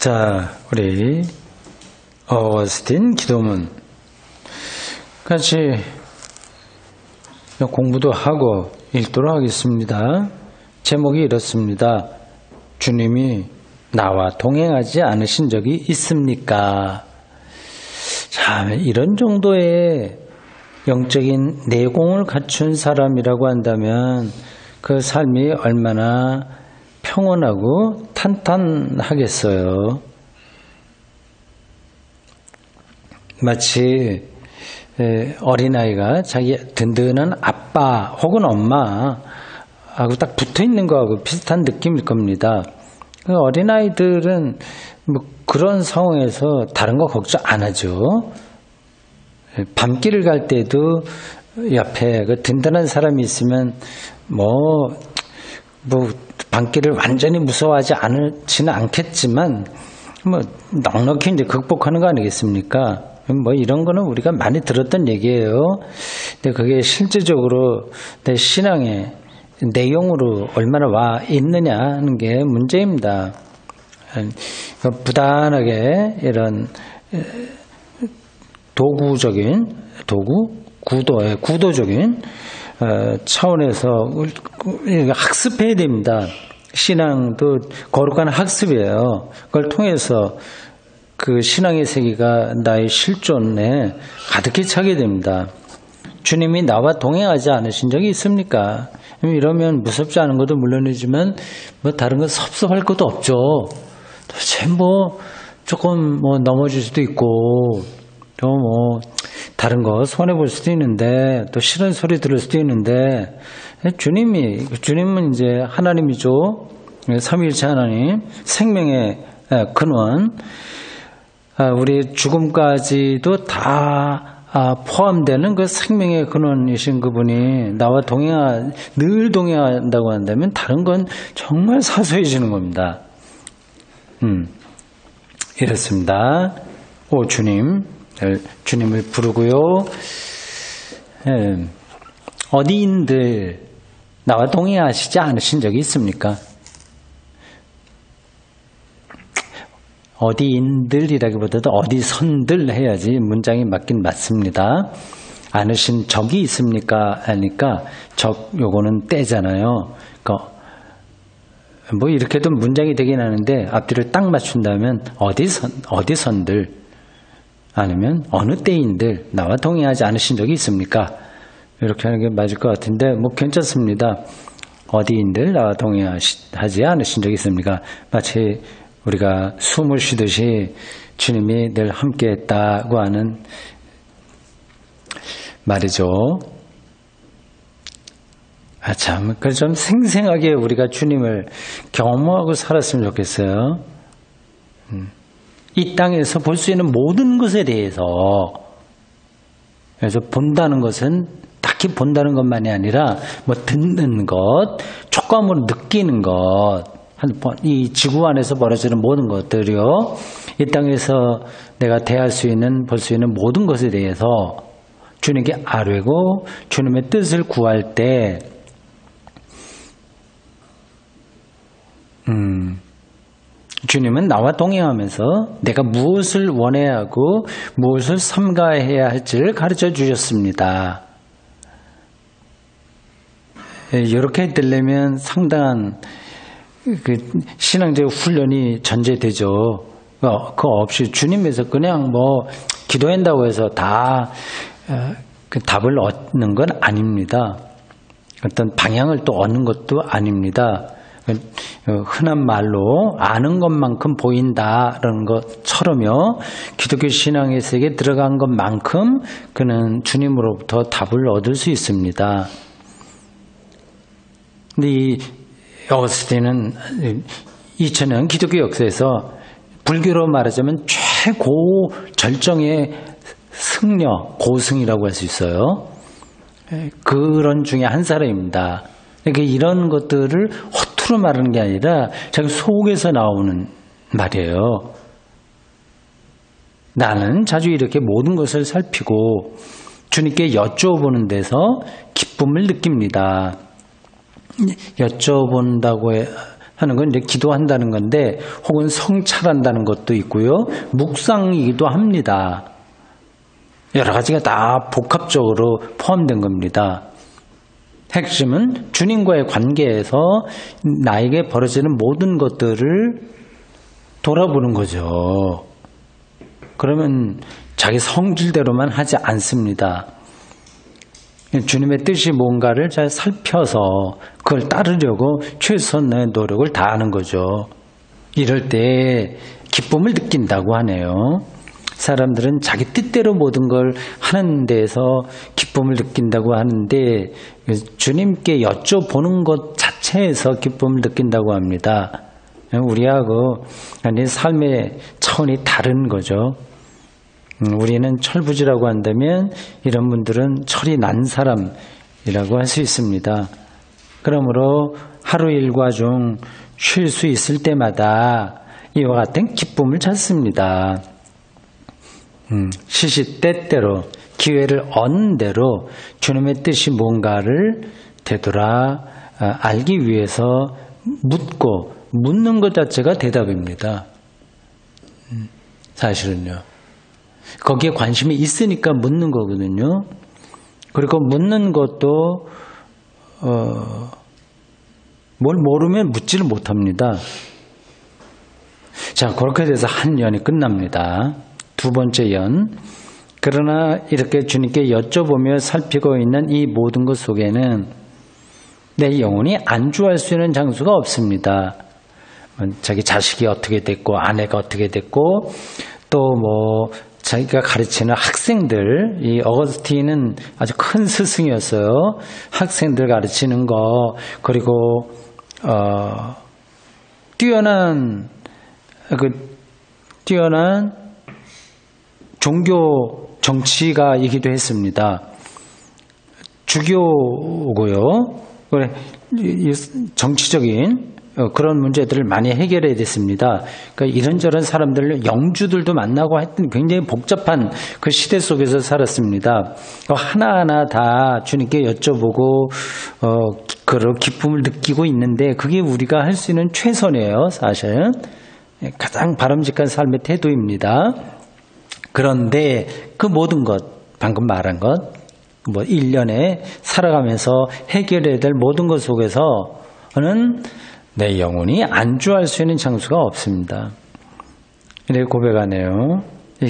자, 우리 어거스틴 기도문 같이 공부도 하고 읽도록 하겠습니다. 제목이 이렇습니다. 주님이 나와 동행하지 않으신 적이 있습니까? 자, 이런 정도의 영적인 내공을 갖춘 사람이라고 한다면 그 삶이 얼마나 평온하고 탄탄하겠어요. 마치 어린아이가 자기 든든한 아빠 혹은 엄마하고 딱 붙어있는 거하고 비슷한 느낌일 겁니다. 어린아이들은 뭐 그런 상황에서 다른 거 걱정 안 하죠. 밤길을 갈 때도 옆에 그 든든한 사람이 있으면 뭐 밤길을 완전히 무서워하지 않지는 않겠지만 뭐 넉넉히 이제 극복하는 거 아니겠습니까? 뭐 이런 거는 우리가 많이 들었던 얘기예요. 근데 그게 실질적으로 내 신앙의 내용으로 얼마나 와 있느냐 하는 게 문제입니다. 부단하게 이런 구도적인 차원에서 학습해야 됩니다. 신앙도 거룩한 학습이에요. 그걸 통해서 그 신앙의 세계가 나의 실존에 가득히 차게 됩니다. 주님이 나와 동행하지 않으신 적이 있습니까? 이러면 무섭지 않은 것도 물론이지만 뭐 다른 거 섭섭할 것도 없죠. 도대체 조금 넘어질 수도 있고 또 다른 거 손해 볼 수도 있는데 또 싫은 소리 들을 수도 있는데 주님은 이제 하나님이죠. 삼위일체 하나님, 생명의 근원, 우리 죽음까지도 다 포함되는 그 생명의 근원이신 그분이 나와 늘 동행한다고 한다면 다른 건 정말 사소해지는 겁니다. 이렇습니다. 오 주님을 부르고요. 어디인들 나와 동행하시지 않으신 적이 있습니까? 어디인들이라기보다도 어디선들 해야지 문장이 맞긴 맞습니다. 않으신 적이 있습니까? 하니까 요거는 때잖아요. 뭐 이렇게도 문장이 되긴 하는데 앞뒤를 딱 맞춘다면 어디선들 아니면 어느 때인들 나와 동행하지 않으신 적이 있습니까? 이렇게 하는 게 맞을 것 같은데 뭐 괜찮습니다. 어디인들 나와 동행하지 않으신 적이 있습니까? 마치 우리가 숨을 쉬듯이 주님이 늘 함께 했다고 하는 말이죠. 참, 그래서 좀 생생하게 우리가 주님을 경험하고 살았으면 좋겠어요. 이 땅에서 볼 수 있는 모든 것에 대해서, 그래서 본다는 것은 딱히 본다는 것만이 아니라 듣는 것, 촉감으로 느끼는 것, 이 지구 안에서 벌어지는 모든 것들이요. 이 땅에서 내가 대할 수 있는, 볼 수 있는 모든 것에 대해서 주님께 아뢰고 주님의 뜻을 구할 때 주님은 나와 동행하면서 내가 무엇을 원해야 하고 무엇을 삼가해야 할지를 가르쳐 주셨습니다. 이렇게 되려면 상당한 신앙적 훈련이 전제되죠. 그거 없이 주님에서 그냥 기도한다고 해서 다 답을 얻는 건 아닙니다. 어떤 방향을 또 얻는 것도 아닙니다. 흔한 말로 아는 것만큼 보인다라는 것처럼요. 기독교 신앙의 세계에 들어간 것만큼 그는 주님으로부터 답을 얻을 수 있습니다. 근데 이 어거스틴은 2000년 기독교 역사에서 불교로 말하자면 최고 절정의 승려, 고승이라고 할 수 있어요. 그런 중에 한 사람입니다. 그러니까 이런 것들을 허투루 말하는 게 아니라 자기 속에서 나오는 말이에요. 나는 자주 이렇게 모든 것을 살피고 주님께 여쭤보는 데서 기쁨을 느낍니다. 여쭤본다고 하는 건 이제 기도한다는 건데, 혹은 성찰한다는 것도 있고요. 묵상이기도 합니다. 여러 가지가 다 복합적으로 포함된 겁니다. 핵심은 주님과의 관계에서 나에게 벌어지는 모든 것들을 돌아보는 거죠. 그러면 자기 성질대로만 하지 않습니다. 주님의 뜻이 뭔가를 잘 살펴서 그걸 따르려고 최선의 노력을 다하는 거죠. 이럴 때 기쁨을 느낀다고 하네요. 사람들은 자기 뜻대로 모든 걸 하는 데에서 기쁨을 느낀다고 하는데, 주님께 여쭤보는 것 자체에서 기쁨을 느낀다고 합니다. 우리하고 삶의 차원이 다른 거죠. 우리는 철부지라고 한다면 이런 분들은 철이 난 사람이라고 할 수 있습니다. 그러므로 하루 일과 중 쉴 수 있을 때마다 이와 같은 기쁨을 찾습니다. 시시때때로 기회를 얻는 대로 주님의 뜻이 뭔가를 되돌아 알기 위해서 묻는 것 자체가 대답입니다. 사실은요. 거기에 관심이 있으니까 묻는 거거든요. 그리고 묻는 것도 뭘 모르면 묻지를 못합니다. 자, 그렇게 돼서 한 연이 끝납니다. 두 번째 연. 그러나 이렇게 주님께 여쭤보며 살피고 있는 이 모든 것 속에는 내 영혼이 안주할 수 있는 장소가 없습니다. 자기 자식이 어떻게 됐고, 아내가 어떻게 됐고, 또 자기가 가르치는 학생들, 이 어거스틴은 아주 큰 스승이었어요. 학생들 가르치는 거, 그리고 뛰어난 종교 정치가이기도 했습니다. 주교고요. 정치적인 그런 문제들을 많이 해결해야 됐습니다. 그러니까 이런저런 사람들, 영주들도 만나고 하여튼 굉장히 복잡한 그 시대 속에서 살았습니다. 하나하나 다 주님께 여쭤보고 그런 기쁨을 느끼고 있는데, 그게 우리가 할 수 있는 최선이에요. 사실은 가장 바람직한 삶의 태도입니다. 그런데 그 모든 것, 방금 말한 것, 1년에 살아가면서 해결해야 될 모든 것 속에서는 내 영혼이 안주할 수 있는 장소가 없습니다. 이렇게 고백하네요.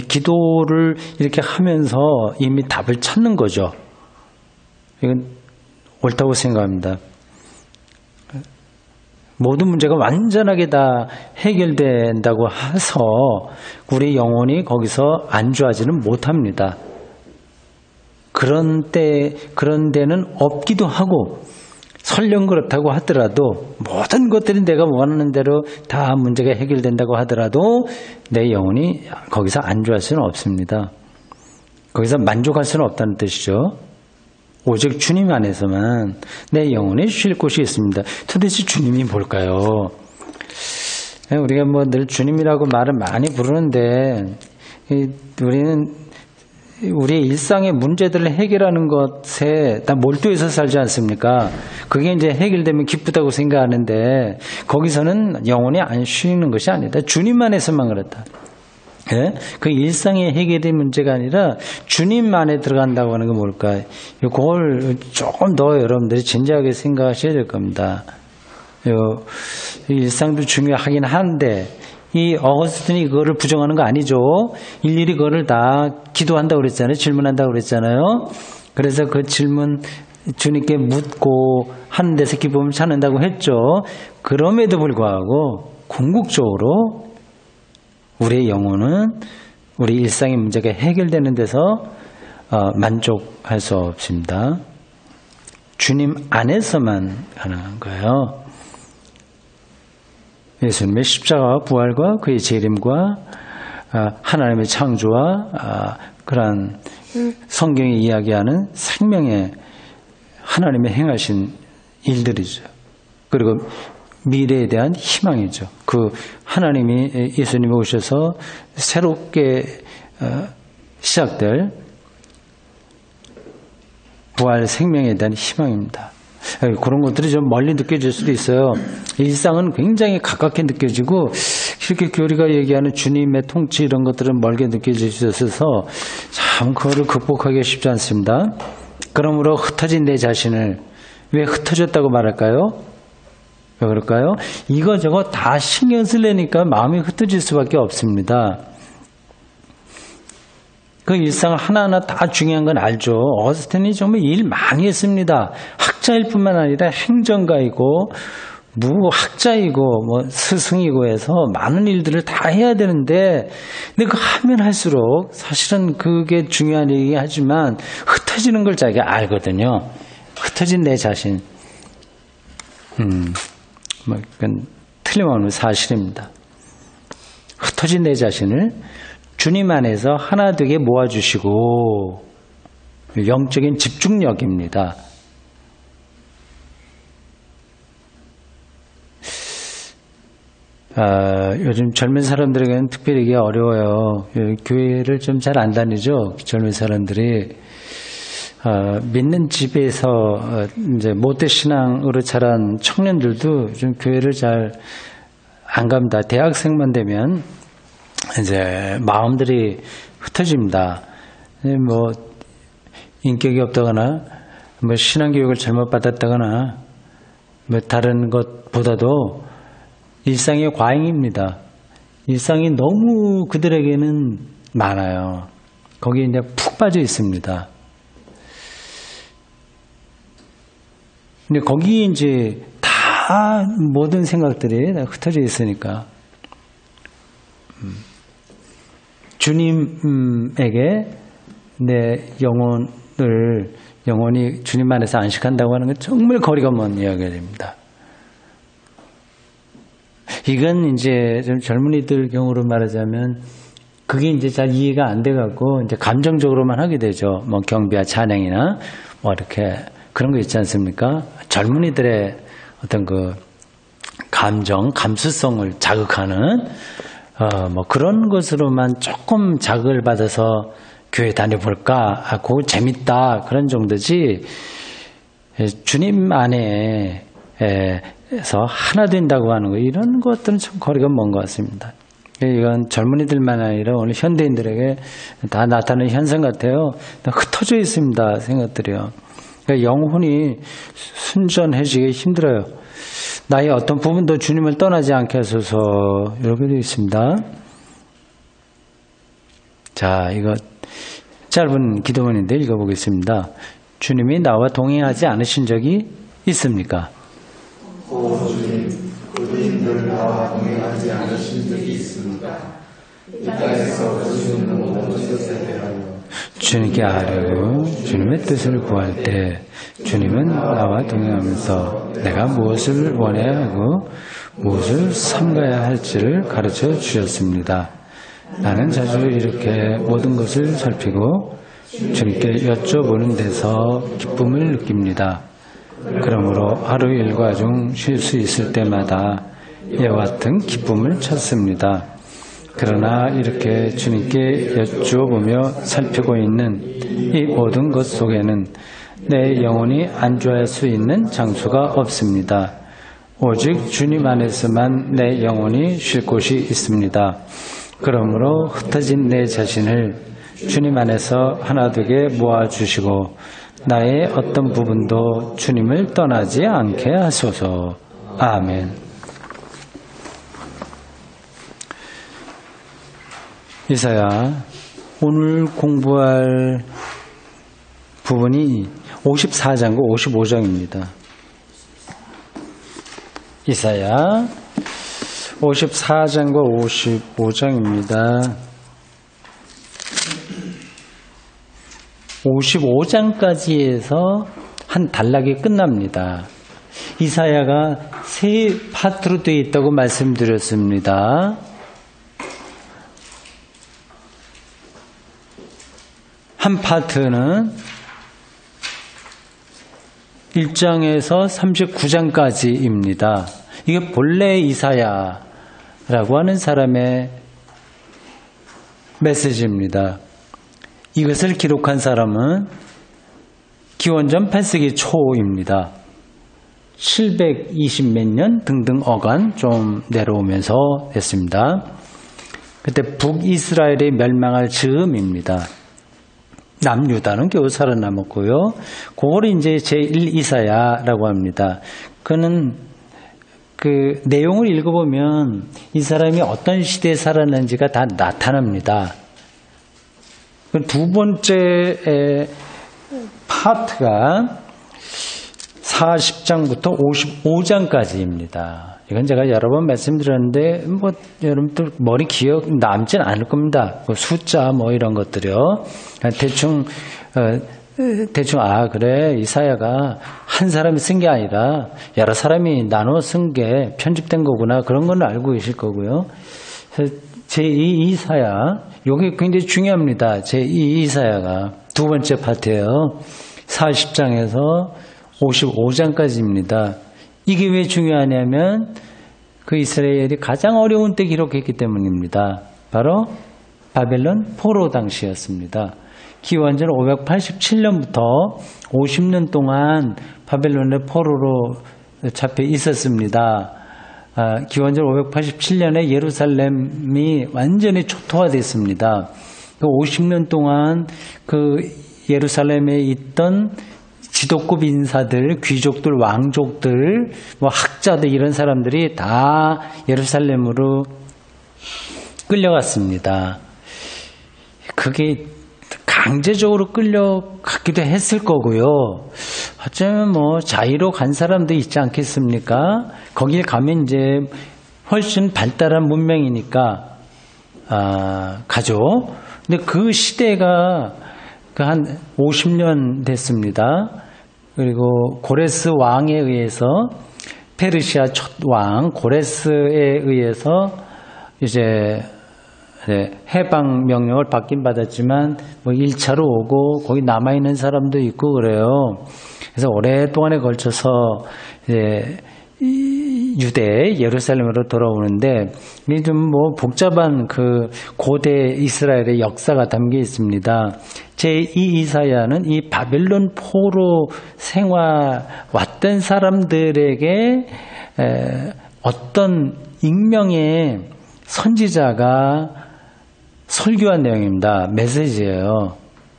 기도를 이렇게 하면서 이미 답을 찾는 거죠. 이건 옳다고 생각합니다. 모든 문제가 완전하게 다 해결된다고 해서 우리 영혼이 거기서 안주하지는 못합니다. 그런 데는 없기도 하고, 설령 그렇다고 하더라도 모든 것들이 내가 원하는 대로 다 문제가 해결된다고 하더라도 내 영혼이 거기서 안주할 수는 없습니다. 거기서 만족할 수는 없다는 뜻이죠. 오직 주님 안에서만 내 영혼이 쉴 곳이 있습니다. 도대체 주님이 뭘까요? 우리가 늘 주님이라고 말을 많이 부르는데, 우리는 우리의 일상의 문제들을 해결하는 것에 다 몰두해서 살지 않습니까? 그게 이제 해결되면 기쁘다고 생각하는데, 거기서는 영혼이 안 쉬는 것이 아니다. 주님 안에서만 그렇다. 예? 그 일상의 해결의 문제가 아니라 주님 안에 들어간다고 하는 건 뭘까요? 그걸 조금 더 여러분들이 진지하게 생각하셔야 될 겁니다. 일상도 중요하긴 한데, 이 어거스틴이 그거를 부정하는 거 아니죠. 일일이 그거를 다 기도한다고 그랬잖아요. 질문한다고 그랬잖아요. 그래서 그 질문 주님께 묻고 하는 데서 기쁨을 찾는다고 했죠. 그럼에도 불구하고 궁극적으로 우리의 영혼은 우리 일상의 문제가 해결되는 데서 만족할 수 없습니다. 주님 안에서만 가능한 거예요. 예수님의 십자가와 부활과 그의 재림과 하나님의 창조와 그러한 성경이 이야기하는 생명의 하나님의 행하신 일들이죠. 그리고 미래에 대한 희망이죠. 그 하나님이 예수님이 오셔서 새롭게 시작될 부활 생명에 대한 희망입니다. 그런 것들이 좀 멀리 느껴질 수도 있어요. 일상은 굉장히 가깝게 느껴지고 이렇게 교리가 얘기하는 주님의 통치 이런 것들은 멀게 느껴질 수 있어서 참 그거를 극복하기가 쉽지 않습니다. 그러므로 흩어진 내 자신을 왜 흩어졌다고 말할까요? 왜 그럴까요? 이거저거 다 신경 쓰려니까 마음이 흩어질 수밖에 없습니다. 그 일상 하나하나 다 중요한 건 알죠. 어스틴이 정말 일 많이 했습니다. 학자일 뿐만 아니라 행정가이고 무학자이고 뭐 스승이고 해서 많은 일들을 다 해야 되는데 근데 그 하면 할수록 사실은 그게 중요한 얘기긴 하지만 흩어지는 걸 자기가 알거든요. 흩어진 내 자신. 뭐 그건 틀림없는 사실입니다. 흩어진 내 자신을 주님 안에서 하나 되게 모아주시고 영적인 집중력입니다. 요즘 젊은 사람들에게는 특별히 이게 어려워요. 교회를 좀 잘 안 다니죠. 젊은 사람들이 믿는 집에서 이제 모태 신앙으로 자란 청년들도 좀 교회를 잘 안 갑니다. 대학생만 되면 이제 마음들이 흩어집니다. 뭐 인격이 없다거나 뭐 신앙교육을 잘못 받았다거나 뭐 다른 것보다도 일상의 과잉입니다. 일상이 너무 그들에게는 많아요. 거기에 이제 푹 빠져 있습니다. 근데 거기에 이제 다 모든 생각들이 다 흩어져 있으니까 주님에게 내 영혼이 주님 안에서 안식한다고 하는 건 정말 거리가 먼 이야기가 됩니다. 이건 이제 좀 젊은이들 경우로 말하자면 그게 이제 잘 이해가 안 돼갖고 이제 감정적으로만 하게 되죠. 뭐 경배와 찬양이나 뭐 이렇게 그런 거 있지 않습니까? 젊은이들의 어떤 그 감수성을 자극하는 뭐 그런 것으로만 조금 자극을 받아서 교회 다녀볼까? 그거 재밌다. 그런 정도지. 주님 안에서 하나 된다고 하는 거, 이런 것들은 좀 거리가 먼 것 같습니다. 이건 젊은이들만 아니라 오늘 현대인들에게 다 나타나는 현상 같아요. 흩어져 있습니다. 생각들이요. 그러니까 영혼이 순전해지기 힘들어요. 나의 어떤 부분도 주님을 떠나지 않게 하소서. 이렇게 되어 있습니다. 자, 이거 짧은 기도문인데 읽어보겠습니다. 주님이 나와 동행하지 않으신 적이 있습니까? 오 주님, 그들인들 나와 동행하지 않으신 적이 있습니까? 이 땅에서 볼 수 있는 모든 것에 대하여 주님께 아뢰고 주님의 뜻을 구할 때 주님은 나와 동행하면서 내가 무엇을 원해야 하고 무엇을 삼가야 할지를 가르쳐 주셨습니다. 나는 자주 이렇게 모든 것을 살피고 주님께 여쭤보는 데서 기쁨을 느낍니다. 그러므로 하루 일과 중 쉴 수 있을 때마다 이와 같은 기쁨을 찾습니다. 그러나 이렇게 주님께 여쭈어보며 살피고 있는 이 모든 것 속에는 내 영혼이 안주할 수 있는 장소가 없습니다. 오직 주님 안에서만 내 영혼이 쉴 곳이 있습니다. 그러므로 흩어진 내 자신을 주님 안에서 하나 되게 모아주시고 나의 어떤 부분도 주님을 떠나지 않게 하소서. 아멘. 이사야, 오늘 공부할 부분이 54장과 55장입니다. 이사야 54장과 55장입니다. 55장까지 해서 한 단락이 끝납니다. 이사야가 세 파트로 되어 있다고 말씀드렸습니다. 한 파트는 1장에서 39장까지입니다. 이게 본래 이사야라고 하는 사람의 메시지입니다. 이것을 기록한 사람은 기원전 8세기 초입니다. 720 몇 년 등등 어간 좀 내려오면서 됐습니다. 그때 북이스라엘이 멸망할 즈음입니다. 남유다는 겨우 살아남았고요. 그걸 이제 제1 이사야라고 합니다. 그는 그 내용을 읽어보면 이 사람이 어떤 시대에 살았는지가 다 나타납니다. 두 번째 파트가 40장부터 55장까지입니다. 이건 제가 여러 번 말씀드렸는데 뭐 여러분들 머리 기억 남진 않을 겁니다. 숫자 뭐 이런 것들이요. 대충 그래 이사야가 한 사람이 쓴 게 아니라 여러 사람이 나눠 쓴 게 편집된 거구나 그런 건 알고 계실 거고요. 제2 이사야 이게 굉장히 중요합니다. 제2 이사야가 두 번째 파트예요. 40장에서 55장까지입니다. 이게 왜 중요하냐면 그 이스라엘이 가장 어려운 때 기록했기 때문입니다. 바로 바벨론 포로 당시였습니다. 기원전 587년부터 50년 동안 바벨론의 포로로 잡혀 있었습니다. 기원전 587년에 예루살렘이 완전히 초토화됐습니다. 그 50년 동안 그 예루살렘에 있던 지도급 인사들, 귀족들, 왕족들, 뭐 학자들 이런 사람들이 다 예루살렘으로 끌려갔습니다. 그게 강제적으로 끌려갔기도 했을 거고요. 어쩌면 뭐 자의로 간 사람도 있지 않겠습니까? 거길 가면 이제 훨씬 발달한 문명이니까 가죠. 근데 그 시대가 한 50년 됐습니다. 그리고 고레스 왕에 의해서 페르시아 첫 왕 고레스에 의해서 이제 해방 명령을 받긴 받았지만 뭐 1차로 오고 거기 남아 있는 사람도 있고 그래요. 그래서 오랫동안에 걸쳐서 이제 유대 예루살렘으로 돌아오는데 이게 좀 뭐 복잡한 그 고대 이스라엘의 역사가 담겨 있습니다. 제2 이사야는 이 바벨론 포로 생활 왔던 사람들에게 어떤 익명의 선지자가 설교한 내용입니다. 메시지예요.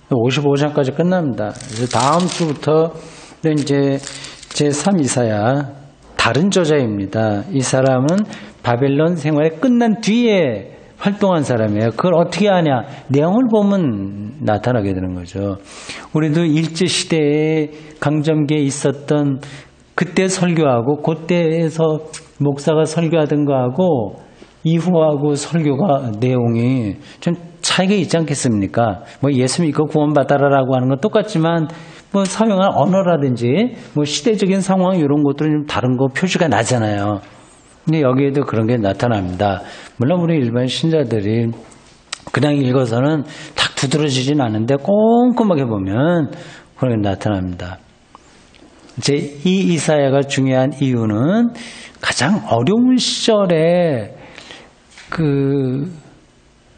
55장까지 끝납니다. 그래서 다음 주부터 이제 제3 이사야 다른 저자입니다. 이 사람은 바벨론 생활이 끝난 뒤에 활동한 사람이에요. 그걸 어떻게 아냐? 내용을 보면 나타나게 되는 거죠. 우리도 일제시대에 강점기에 있었던 그때 설교하고 그때에서 목사가 설교하던 거하고 이후하고 설교가 내용이 좀 차이가 있지 않겠습니까? 뭐 예수 믿고 구원받아라라고 하는 건 똑같지만 뭐 사용한 언어라든지 뭐 시대적인 상황 이런 것들은 좀 다른 거 표시가 나잖아요. 근데 여기에도 그런 게 나타납니다. 물론 우리 일반 신자들이 그냥 읽어서는 딱 두드러지진 않은데 꼼꼼하게 보면 그런 게 나타납니다. 제2 이사야가 중요한 이유는 가장 어려운 시절에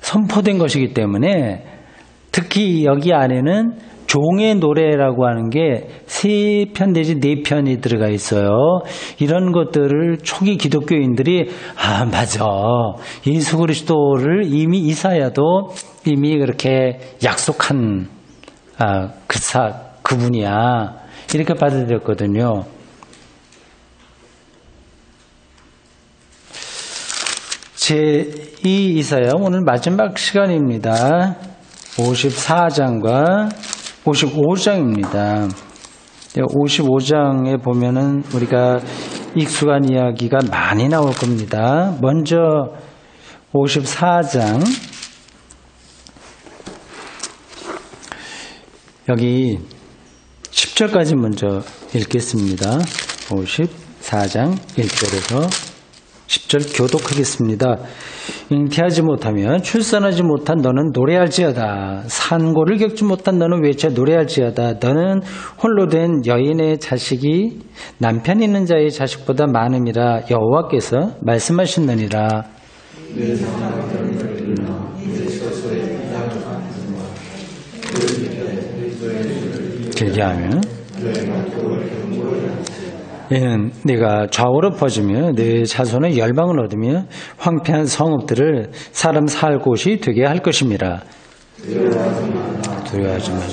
선포된 것이기 때문에 특히 여기 안에는 종의 노래라고 하는 게 3편 내지 4편이 들어가 있어요. 이런 것들을 초기 기독교인들이 맞아. 예수 그리스도를 이미 이사야도 이미 그렇게 약속한 그분이야. 이렇게 받아들였거든요. 제2 이사야 오늘 마지막 시간입니다. 54장과 55장입니다. 55장에 보면은 우리가 익숙한 이야기가 많이 나올 겁니다. 먼저 54장 여기 10절까지 먼저 읽겠습니다. 54장 1절에서 10절 교독하겠습니다. 잉태하지 못하며 출산하지 못한 너는 노래할지어다. 산고를 겪지 못한 너는 외쳐 노래할지어다. 너는 홀로 된 여인의 자식이 남편 있는 자의 자식보다 많음이라 여호와께서 말씀하셨느니라. 길게 하면 이는 네가 좌우로 퍼지며 네 자손의 열방을 얻으며 황폐한 성읍들을 사람 살 곳이 되게 할 것임이라. 두려워하지 말라.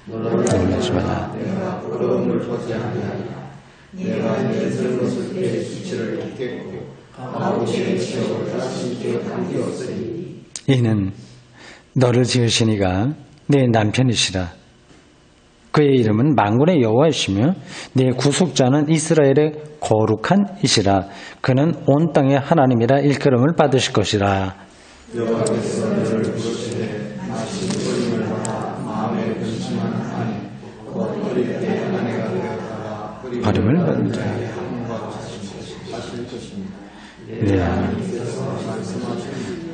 놀라지 말라. 이는 너를 지으신 이가 내 남편이시라. 그의 이름은 만군의 여호와이시며 네 구속자는 이스라엘의 거룩한 이시라. 그는 온 땅의 하나님이라 일컬음을 받으실 것이라. 여호와께서 너를 부르시되 마치 어림을 받아 마음에 근심한 하나님 곧 어릴 때 아내가 되었다가 버림을 받은 자의 함과 하실 것입니다.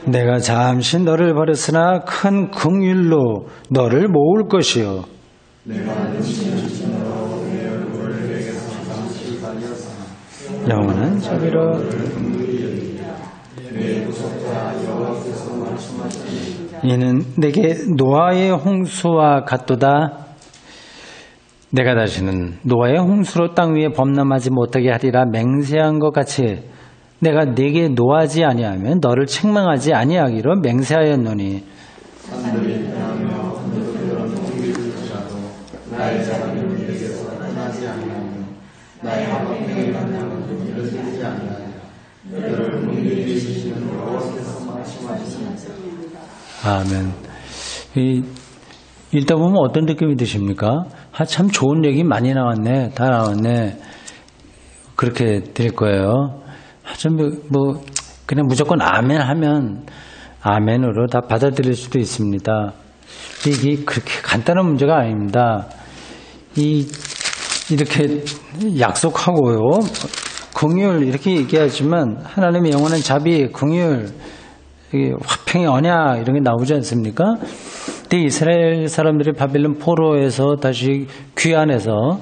내가 잠시 너를 버렸으나 큰 긍휼로 너를 모을 것이요 영원한 자비로 이는 내게 노아의 홍수와 같도다. 내가 다시는 노아의 홍수로 땅 위에 범람하지 못하게 하리라 맹세한 것 같이 내가 네게 노하지 아니하면 너를 책망하지 아니하기로 맹세하였노니 아멘. 읽다 보면 어떤 느낌이 드십니까? 참 좋은 얘기 많이 나왔네. 다 나왔네. 그렇게 될 거예요. 좀 그냥 무조건 아멘 하면 아멘으로 다 받아들일 수도 있습니다. 이게 그렇게 간단한 문제가 아닙니다. 이렇게 약속하고요. 긍휼 이렇게 얘기하지만 하나님의 영원한 자비, 긍휼, 화평의 언약 이런 게 나오지 않습니까? 근데 이스라엘 사람들이 바벨론 포로에서 다시 귀환해서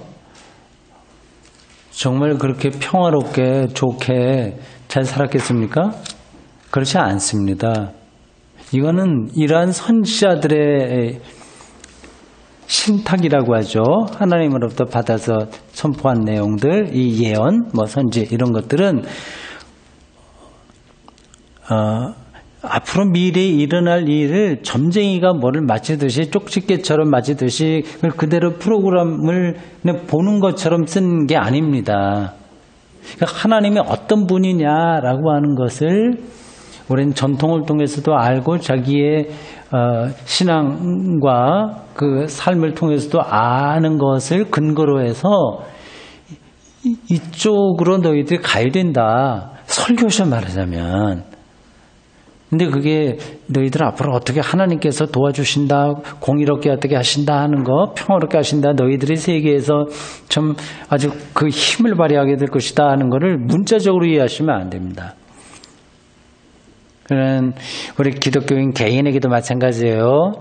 정말 그렇게 평화롭게 좋게 잘 살았겠습니까? 그렇지 않습니다. 이거는 이러한 선지자들의 신탁이라고 하죠. 하나님으로부터 받아서 선포한 내용들, 이 예언, 선지 이런 것들은 앞으로 미래에 일어날 일을 점쟁이가 뭐를 맞히듯이 쪽집게처럼 맞히듯이 그대로 프로그램을 보는 것처럼 쓴 게 아닙니다. 그러니까 하나님이 어떤 분이냐라고 하는 것을 우리는 전통을 통해서도 알고 자기의 신앙과 그 삶을 통해서도 아는 것을 근거로 해서 이쪽으로 너희들이 가야 된다. 설교셔 말하자면. 근데 그게 너희들 앞으로 어떻게 하나님께서 도와주신다, 공의롭게 어떻게 하신다 하는 거, 평화롭게 하신다, 너희들이 세계에서 좀 아주 그 힘을 발휘하게 될 것이다 하는 거를 문자적으로 이해하시면 안 됩니다. 그런 우리 기독교인 개인에게도 마찬가지예요.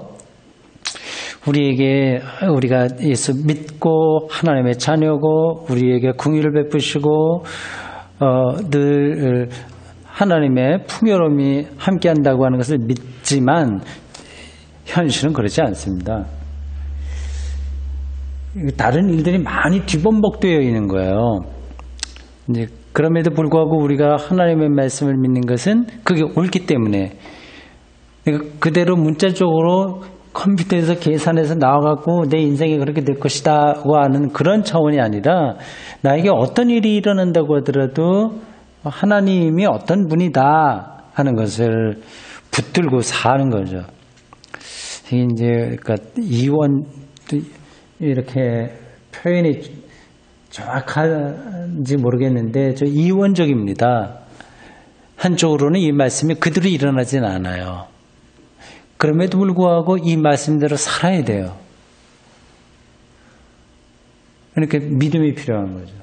우리가 예수 믿고 하나님의 자녀고 우리에게 긍휼을 베푸시고 늘 하나님의 풍요로움이 함께한다고 하는 것을 믿지만 현실은 그렇지 않습니다. 다른 일들이 많이 뒤범벅되어 있는 거예요. 이제 그럼에도 불구하고 우리가 하나님의 말씀을 믿는 것은 그게 옳기 때문에 그대로 문자적으로 컴퓨터에서 계산해서 나와갖고 내 인생이 그렇게 될 것이다고 하는 그런 차원이 아니라 나에게 어떤 일이 일어난다고 하더라도 하나님이 어떤 분이다 하는 것을 붙들고 사는 거죠. 이게 이제 그러니까 이원 이렇게 표현이 정확한지 모르겠는데 저 이원적입니다. 한쪽으로는 이 말씀이 그대로 일어나진 않아요. 그럼에도 불구하고 이 말씀대로 살아야 돼요. 그러니까 믿음이 필요한 거죠.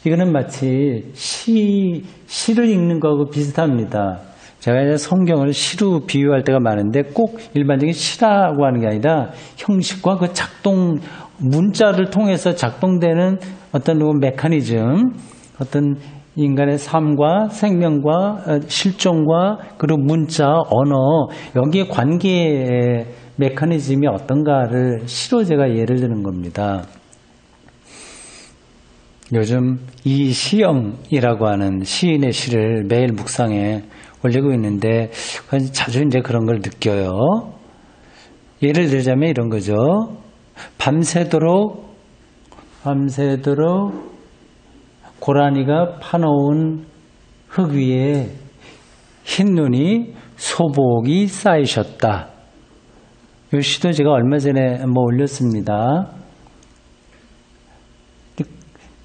이거는 마치 시를 읽는 거하고 비슷합니다. 제가 이제 성경을 시로 비유할 때가 많은데 꼭 일반적인 시라고 하는 게 아니라 형식과 그 작동, 문자를 통해서 작동되는 어떤 메커니즘, 어떤 인간의 삶과 생명과 실존과 그리고 문자, 언어, 여기에 관계의 메커니즘이 어떤가를 시로 제가 예를 드는 겁니다. 요즘 이시영이라고 하는 시인의 시를 매일 묵상에 올리고 있는데 자주 이제 그런 걸 느껴요. 예를 들자면 이런 거죠. 밤새도록 고라니가 파놓은 흙 위에 흰 눈이 소복이 쌓이셨다. 이 시도 제가 얼마 전에 한번 올렸습니다.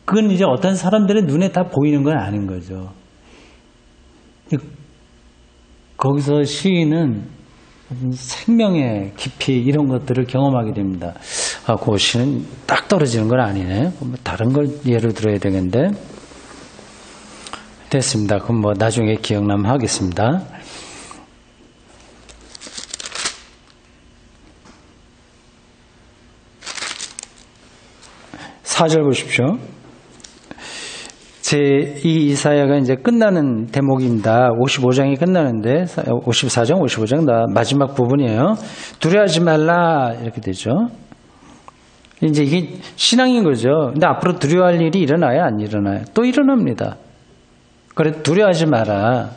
그건 이제 어떤 사람들의 눈에 다 보이는 건 아닌 거죠. 거기서 시인은 생명의 깊이 이런 것들을 경험하게 됩니다. 아, 그 시는 딱 떨어지는 건 아니네. 다른 걸 예를 들어야 되겠는데. 됐습니다. 그럼 뭐 나중에 기억나면 하겠습니다. 4절 보십시오. 이 이사야가 이제 끝나는 대목입니다. 55장이 끝나는데 54장, 55장 다 마지막 부분이에요. 두려워하지 말라 이렇게 되죠. 이제 이게 신앙인 거죠. 근데 앞으로 두려워할 일이 일어나요, 안 일어나요? 또 일어납니다. 그래 두려워하지 마라.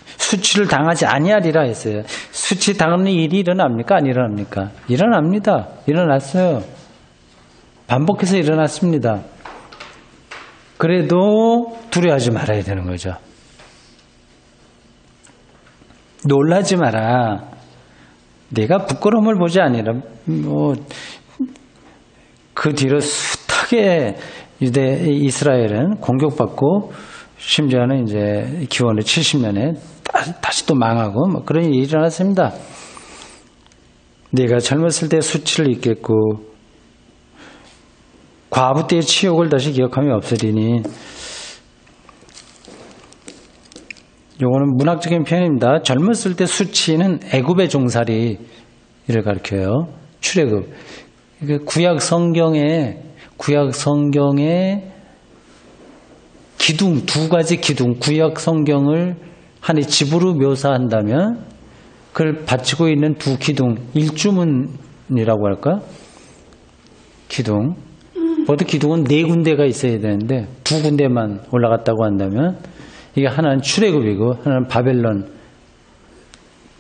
수치를 당하지 아니하리라 했어요. 수치 당하는 일이 일어납니까? 안 일어납니까? 일어납니다. 일어났어요. 반복해서 일어났습니다. 그래도 두려워하지 말아야 되는 거죠. 놀라지 마라. 내가 부끄러움을 보지 아니라 그 뒤로 숱하게 이스라엘은 공격받고 심지어는 이제 기원의 70년에 다시 또 망하고 뭐 그런 일이 일어났습니다. 네가 젊었을 때 수치를 잊겠고 과부 때의 치욕을 다시 기억함이 없으리니. 요거는 문학적인 표현입니다. 젊었을 때 수치는 애굽의 종살이를 가리켜요. 출애굽. 구약 성경에 기둥, 두 가지 기둥, 구약 성경을 하나의 집으로 묘사한다면 그걸 받치고 있는 두 기둥, 일주문이라고 할까? 기둥. 보통 기둥은 네 군데가 있어야 되는데 두 군데만 올라갔다고 한다면 이게 하나는 출애굽이고 하나는 바벨론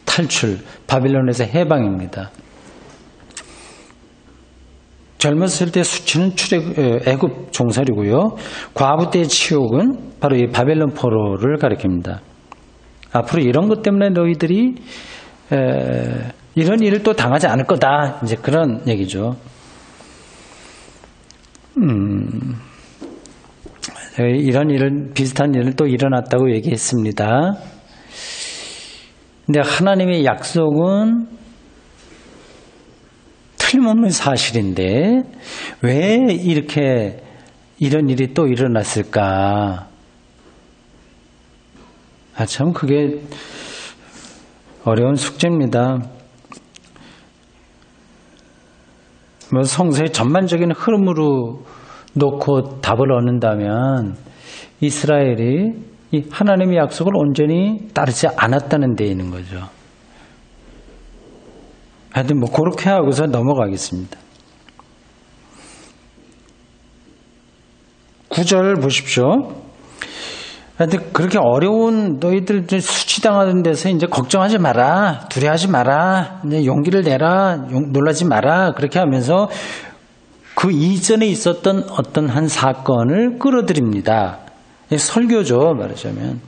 탈출, 바벨론에서 해방입니다. 젊었을 때 수치는 애굽 종살이고요. 과부 때의 치욕은 바로 이 바벨론 포로를 가리킵니다. 앞으로 이런 것 때문에 너희들이 이런 일을 또 당하지 않을 거다. 이제 그런 얘기죠. 이런 일은 비슷한 일은 또 일어났다고 얘기했습니다. 근데 하나님의 약속은 틀림없는 사실인데 왜 이렇게 이런 일이 또 일어났을까? 참 그게 어려운 숙제입니다. 뭐 성서의 전반적인 흐름으로 놓고 답을 얻는다면 이스라엘이 이 하나님의 약속을 온전히 따르지 않았다는 데 있는 거죠. 하여튼 뭐 그렇게 하고서 넘어가겠습니다. 9절 보십시오. 하여튼 그렇게 어려운 너희들 수치당하는 데서 이제 걱정하지 마라, 두려워하지 마라, 이제 용기를 내라, 놀라지 마라 그렇게 하면서 그 이전에 있었던 어떤 한 사건을 끌어들입니다. 설교죠, 말하자면.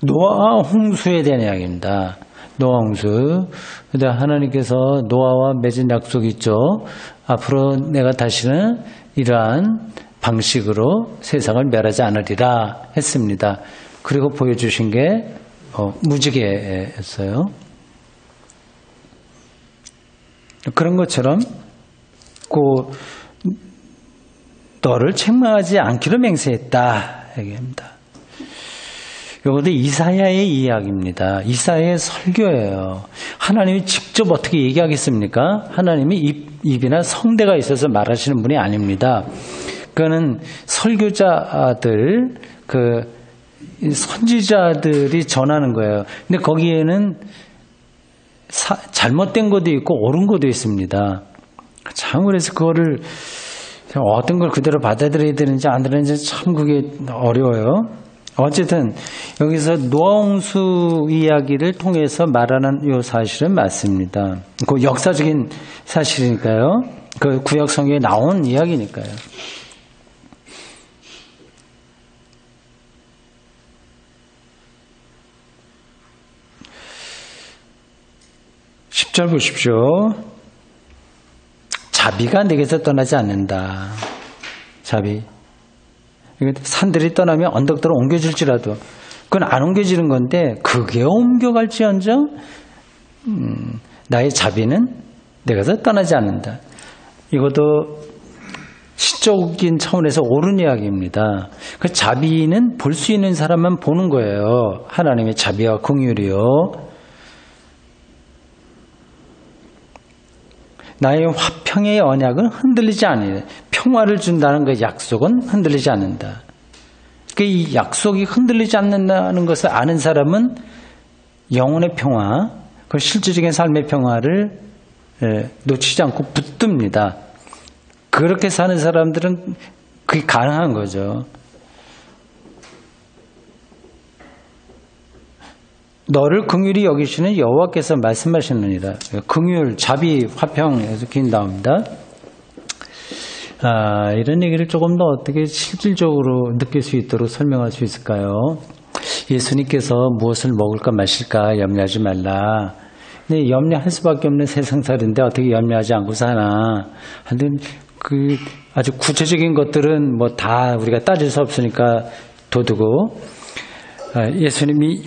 노아와 홍수에 대한 이야기입니다. 노아 홍수. 근데 하나님께서 노아와 맺은 약속이 있죠. 앞으로 내가 다시는 이러한 방식으로 세상을 멸하지 않으리라 했습니다. 그리고 보여주신 게 무지개였어요. 그런 것처럼 너를 책망하지 않기로 맹세했다 얘기합니다. 이것도 이사야의 이야기입니다. 이사야의 설교예요. 하나님이 직접 어떻게 얘기하겠습니까? 하나님이 입이나 성대가 있어서 말하시는 분이 아닙니다. 그거는 설교자들, 선지자들이 전하는 거예요. 근데 거기에는 잘못된 것도 있고 옳은 것도 있습니다. 참 그래서 그거를 어떤 걸 그대로 받아들여야 되는지 안 되는지 참 그게 어려워요. 어쨌든 여기서 노아홍수 이야기를 통해서 말하는 이 사실은 맞습니다. 그 역사적인 사실이니까요. 그 구약 성경에 나온 이야기니까요. 10절 보십시오. 자비가 내게서 떠나지 않는다. 자비. 산들이 떠나면 언덕들을 옮겨줄지라도 그건 안 옮겨지는 건데 그게 옮겨갈지언정 나의 자비는 내게서 떠나지 않는다. 이것도 시적인 차원에서 옳은 이야기입니다. 그 자비는 볼 수 있는 사람만 보는 거예요. 하나님의 자비와 긍휼이요. 나의 화평의 언약은 흔들리지 않아요. 평화를 준다는 그 약속은 흔들리지 않는다. 이 약속이 흔들리지 않는다는 것을 아는 사람은 영혼의 평화, 그 실질적인 삶의 평화를 놓치지 않고 붙듭니다. 그렇게 사는 사람들은 그게 가능한 거죠. 너를 긍휼히 여기시는 여호와께서 말씀하시느니라. 긍휼, 자비, 화평에서 긴 나옵니다. 이런 얘기를 조금 더 어떻게 실질적으로 느낄 수 있도록 설명할 수 있을까요? 예수님께서 무엇을 먹을까 마실까 염려하지 말라. 근데 염려할 수밖에 없는 세상살인데 어떻게 염려하지 않고 사나. 하여튼 그 아주 구체적인 것들은 뭐 다 우리가 따질 수 없으니까 둬두고 예수님이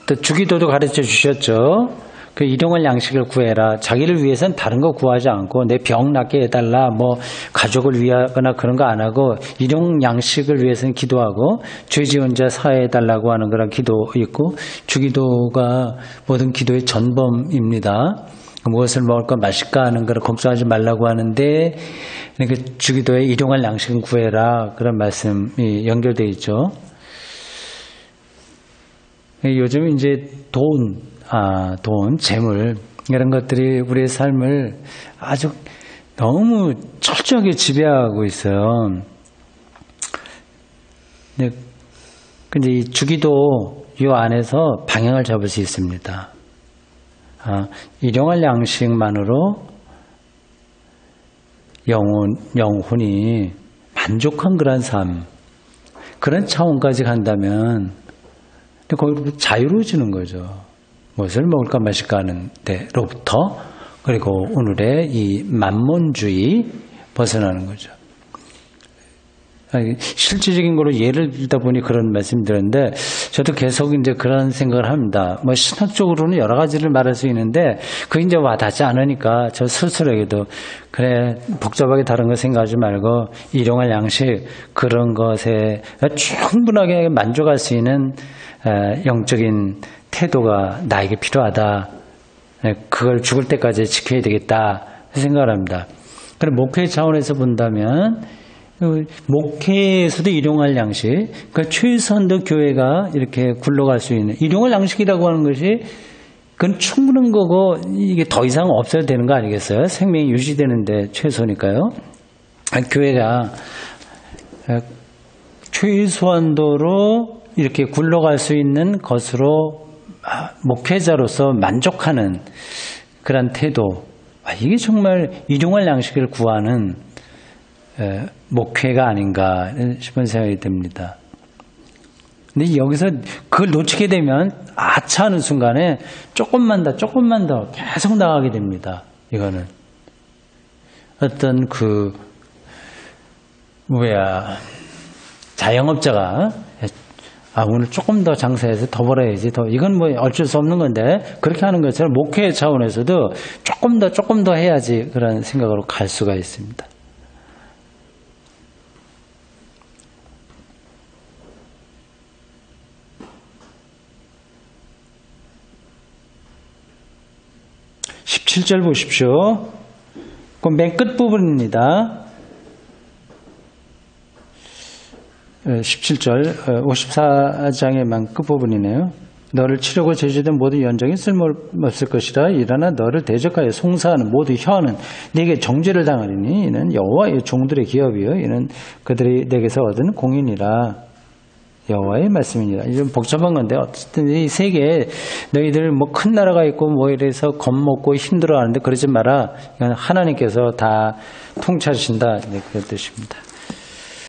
또 주기도도 가르쳐 주셨죠. 그 일용할 양식을 구해라. 자기를 위해서는 다른 거 구하지 않고 내 병 낫게 해달라, 뭐 가족을 위하거나 그런 거 안 하고 일용 양식을 위해서는 기도하고 죄 지은 자 사해달라고 하는 그런 기도 있고 주기도가 모든 기도의 전범입니다. 무엇을 먹을까 마실까 하는 걸 걱정하지 말라고 하는데 주기도에 일용할 양식은 구해라 그런 말씀이 연결되어 있죠. 요즘 이제 돈, 재물 이런 것들이 우리의 삶을 아주 너무 철저하게 지배하고 있어요. 근데 이 주기도 이 안에서 방향을 잡을 수 있습니다. 일용할 양식만으로 영혼이 만족한 그런 삶, 그런 차원까지 간다면 거기로 자유로워지는 거죠. 무엇을 먹을까 마실까 하는 데로부터 그리고 오늘의 이 만몬주의 벗어나는 거죠. 실질적인 거로 예를 들다 보니 그런 말씀 드렸는데 저도 계속 이제 그런 생각을 합니다. 뭐 신학적으로는 여러 가지를 말할 수 있는데 그게 이제 와닿지 않으니까 저 스스로에게도 그래 복잡하게 다른 거 생각하지 말고 일용할 양식 그런 것에 충분하게 만족할 수 있는 영적인 태도가 나에게 필요하다. 그걸 죽을 때까지 지켜야 되겠다 생각을 합니다. 그럼 목회 차원에서 본다면 목회에서도 일용할 양식, 그러니까 최소한도 교회가 이렇게 굴러갈 수 있는 일용할 양식이라고 하는 것이 그건 충분한 거고 이게 더 이상 없어야 되는 거 아니겠어요? 생명이 유지되는데 최소니까요. 교회가 최소한도로 이렇게 굴러갈 수 있는 것으로 목회자로서 만족하는 그런 태도, 이게 정말 일용할 양식을 구하는 목회가 아닌가 싶은 생각이 듭니다. 근데 여기서 그걸 놓치게 되면 아차 하는 순간에 조금만 더 계속 나가게 됩니다. 이거는 어떤 자영업자가 오늘 조금 더 장사해서 더 벌어야지. 이건 뭐 어쩔 수 없는 건데 그렇게 하는 것처럼 목회 차원에서도 조금 더 해야지 그런 생각으로 갈 수가 있습니다. (17절) 보십시오. 그 맨 끝부분입니다. 17절 54장의 맨 끝부분이네요. 너를 치려고 제시된 모든 연정이 쓸모없을 것이라. 일어나 너를 대적하여 송사하는 모든 혀는 네게 정죄를 당하리니 이는 여호와의 종들의 기업이요 이는 그들이 내게서 얻은 공인이라. 여호와의 말씀이니라. 좀 복잡한 건데 어쨌든 이 세계에 너희들 뭐 큰 나라가 있고 뭐 이래서 겁먹고 힘들어하는데 그러지 마라. 이건 하나님께서 다 통치하신다. 그런 뜻입니다.